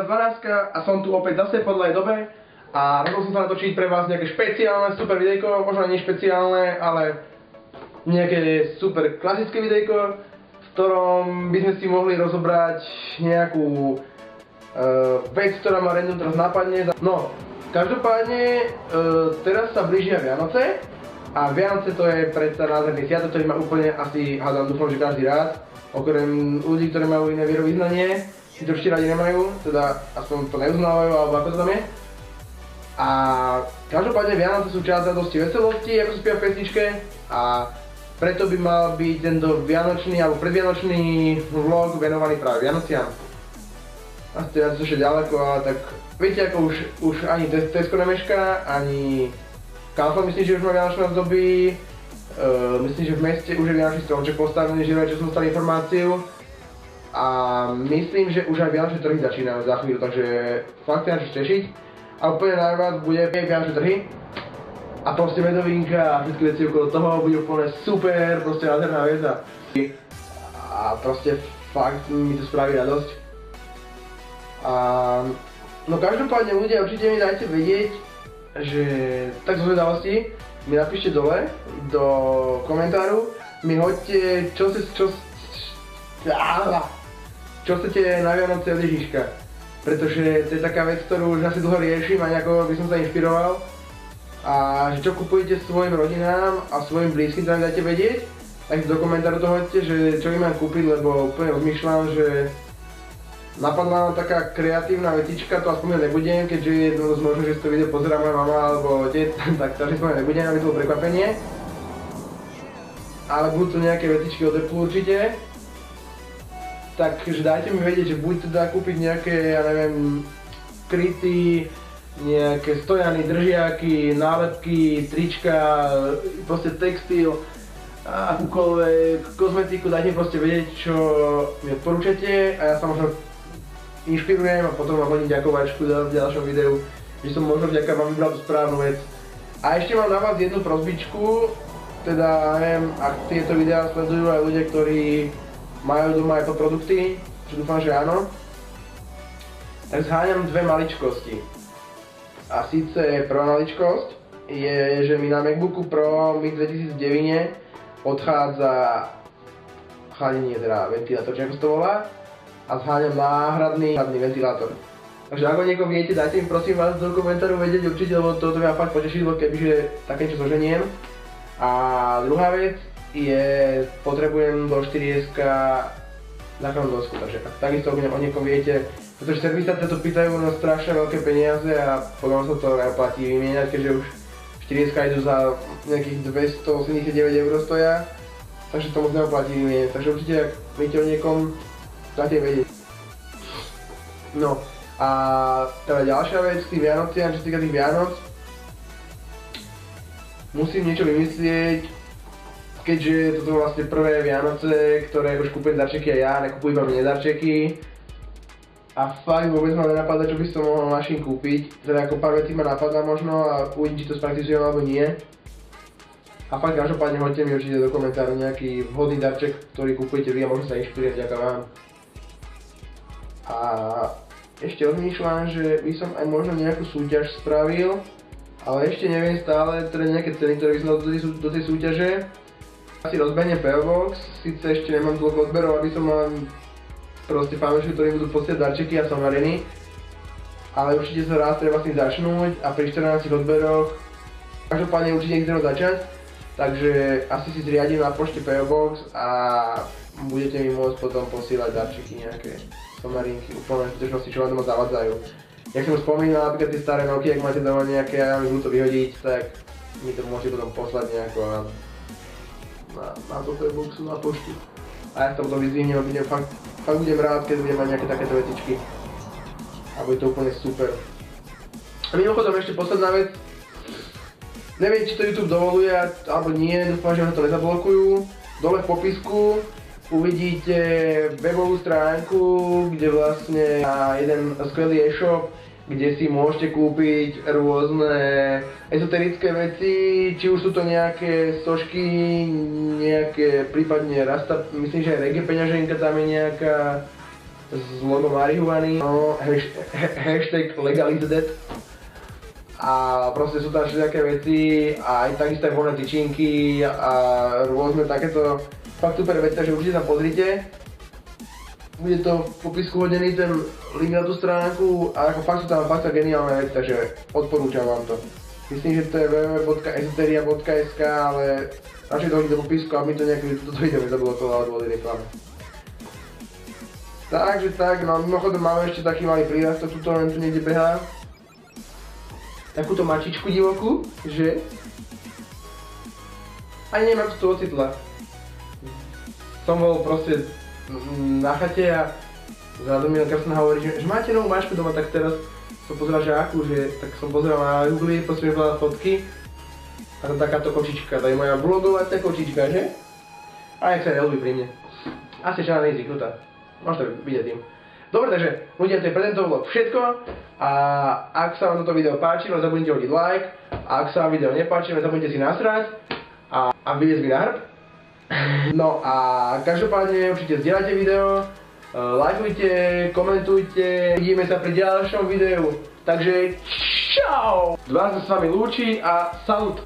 teraz 12 a som tu opäť zase po dlhej dobe a rozhodol som sa natočiť pre vás nejaké špeciálne super videjko, možno nie špeciálne, ale nejaké super klasické videjko, v ktorom by sme si mohli rozobrať nejakú vec, ktorá ma random teraz napadne. No, každopádne teraz sa blížia Vianoce a Vianoce to je predsa nádherný sviatok, ktorý má úplne asi, hádam, dúfam, že každý rád, okrem ľudí, ktorí majú iné vierovyznanie, si to určite radi nemajú, teda aspoň to neuznávajú, alebo ako to tam je. A každopádne Vianoce sú čas radosti, veselosti, ako sa spieva v pesničke, a preto by mal byť tento vianočný alebo predvianočný vlog venovaný práve Vianociam. A ste viac ešte ďaleko, ale tak viete, ako už ani Tesco nemešká, ani Kaufland myslím, že už má vianočné období, myslím, že v meste už je vianočný stromček postavený, že čo som dostal informáciu. A myslím, že už aj vianočné trhy začínajú za chvíľu, takže fakt sa na čo tešiť. A úplne najviac bude vianočné trhy. A proste medovinka a všetky veci okolo toho bude úplne super, proste nádherná vec a proste fakt mi to spraví radosť. A no každopádne ľudia, určite mi dajte vedieť, že tak zo zvedavosti mi napíšte dole do komentáru, mi hoďte čo chcete na Vianoce od Ježiška, pretože to je taká vec, ktorú už asi dlho riešim a nejako by som sa inšpiroval. A že čo kupujete svojim rodinám a svojim blízkym, tam dajte vedieť, tak do komentáru to hoďte, že čo im mám kúpiť, lebo úplne rozmýšľam, že napadla nám taká kreatívna vetička, to aspoň nebudem, keďže je dosť možno, že si to video pozerá moja mama alebo otec, tak to aspoň nebudem, aby to bolo prekvapenie. Ale budú to nejaké vetičky od Apple určite. Takže dajte mi vedieť, že buď teda kúpiť nejaké, ja neviem, kryty, nejaké stojany, držiaky, nálepky, trička, proste textil, akúkoľvek kozmetiku, dajte mi proste vedieť, čo mi odporúčate a ja sa možno inšpirujem a potom vám hodím ďakovačku v ďalšom videu, že som možno vďaka vám vybral tú správnu vec. A ešte mám na vás jednu prosbičku, teda neviem, ak tieto videá sledujú aj ľudia, ktorí majú doma Apple produkty, čo dúfam, že áno, tak zháňam dve maličkosti. A síce prvá maličkosť je, že mi na MacBooku Pro Mi 2009 odchádza chladenie, teda ventilátor, či ako to volá, a zháňam náhradný ventilátor. Takže ak ho niekoho viete, dajte mi prosím vás do komentáru vedieť určite, lebo toto mi ma fakt potešilo, kebyže také niečo zoženiem. A druhá vec je, potrebujem do 4S základnú dosku, takže takisto o niekom viete, pretože servisáci to pýtajú na strašne veľké peniaze a potom sa to neoplatí vymieňať, keďže už 4S idú za nejakých 289 € stoja, takže to moc neoplatí vymieňať, takže určite ak viete o niekom, dajte vedieť. No a teda ďalšia vec, tým Vianociam, čo sa týka tých Vianoc, musím niečo vymyslieť, keďže toto sú vlastne prvé Vianoce, ktoré už kúpujem darčeky a ja nekupujem iba mne darčeky. A fakt vôbec ma nenapadá, čo by som mohol našim kúpiť. Teda ako pár vecí ma napadá možno a uvidím, či to spraktizujem alebo nie. A fakt každopádne hoďte mi určite do komentáru nejaký vhodný darček, ktorý kúpujete vy a možno sa inšpirovať vďaka vám. A ešte rozmýšľam, že by som aj možno nejakú súťaž spravil, ale ešte neviem stále, teda nejaké ceny, ktoré by som dal do tej súťaže. Asi rozbehnem PO Box, síce ešte nemám toľko odberov, aby som mal proste fanúšikov, ktorí budú posielať darčeky a somariny. Ale určite sa raz treba s tým začnúť a pri 14 odberoch každopádne určite niekto začať. Takže asi si zriadím na pošte PO Box a budete mi môcť potom posielať darčeky, nejaké somarinky, úplne skutočnosti, čo vám doma zavadzajú. Jak som už spomínal, napríklad tie staré Nokia, ak máte doma nejaké a vám ich to vyhodiť, tak mi to môžete potom poslať nejako na toto boxu na poštu. A ja sa potom vyzvihnem a fakt budem rád, keď budem mať nejaké takéto vetičky. A bude to úplne super. A mimochodom ešte posledná vec. Neviem, či to YouTube dovoluje alebo nie, dúfam, že ho to nezablokujú. Dole v popisku uvidíte webovú stránku, kde vlastne jeden skvelý e-shop, kde si môžete kúpiť rôzne ezoterické veci, či už sú to nejaké sošky, nejaké prípadne rasta, myslím, že aj reggae peňaženka tam je nejaká, s logom marihuany, no, hashtag legalized. A proste sú tam všetké veci a aj takisto aj voľné tyčinky a rôzne takéto fakt super veci, takže určite sa pozrite. Bude to v popisku hodený ten link na tú stránku a ako fakt sú tam fakt geniálne veci, takže odporúčam vám to. Myslím, že to je www.esoteria.sk, ale radšej to hodí do popisku, aby to nejaké toto video nezabilo to alebo od reklamy. Takže tak, no mimochodom máme ešte taký malý prírastok, tuto len tu niekde behá. Takúto mačičku divokú, že? Ani neviem, ako sa tu ocitla. Som bol proste na chate a zrazu mi Karsna hovorí, že máte novú mačku doma, tak teraz som pozeral, že akú, že tak som pozeral na Google, proste mi hľadal fotky a tam takáto kočička, to je moja blogovacia kočička, že? A jak sa nelúbi pri mne. Asi čana nejsi krutá, môžete vidieť tým. Dobre, takže ľudia, to je pre tento vlog všetko a ak sa vám toto video páčilo, zabudnite hodiť like a ak sa vám video nepáčilo, zabudnite si nasrať a vyliezť mi na hrb. No a každopádne určite zdieľajte video, lajkujte, komentujte, vidíme sa pri ďalšom videu. Takže čau! Dva sa s vami lúči a salut!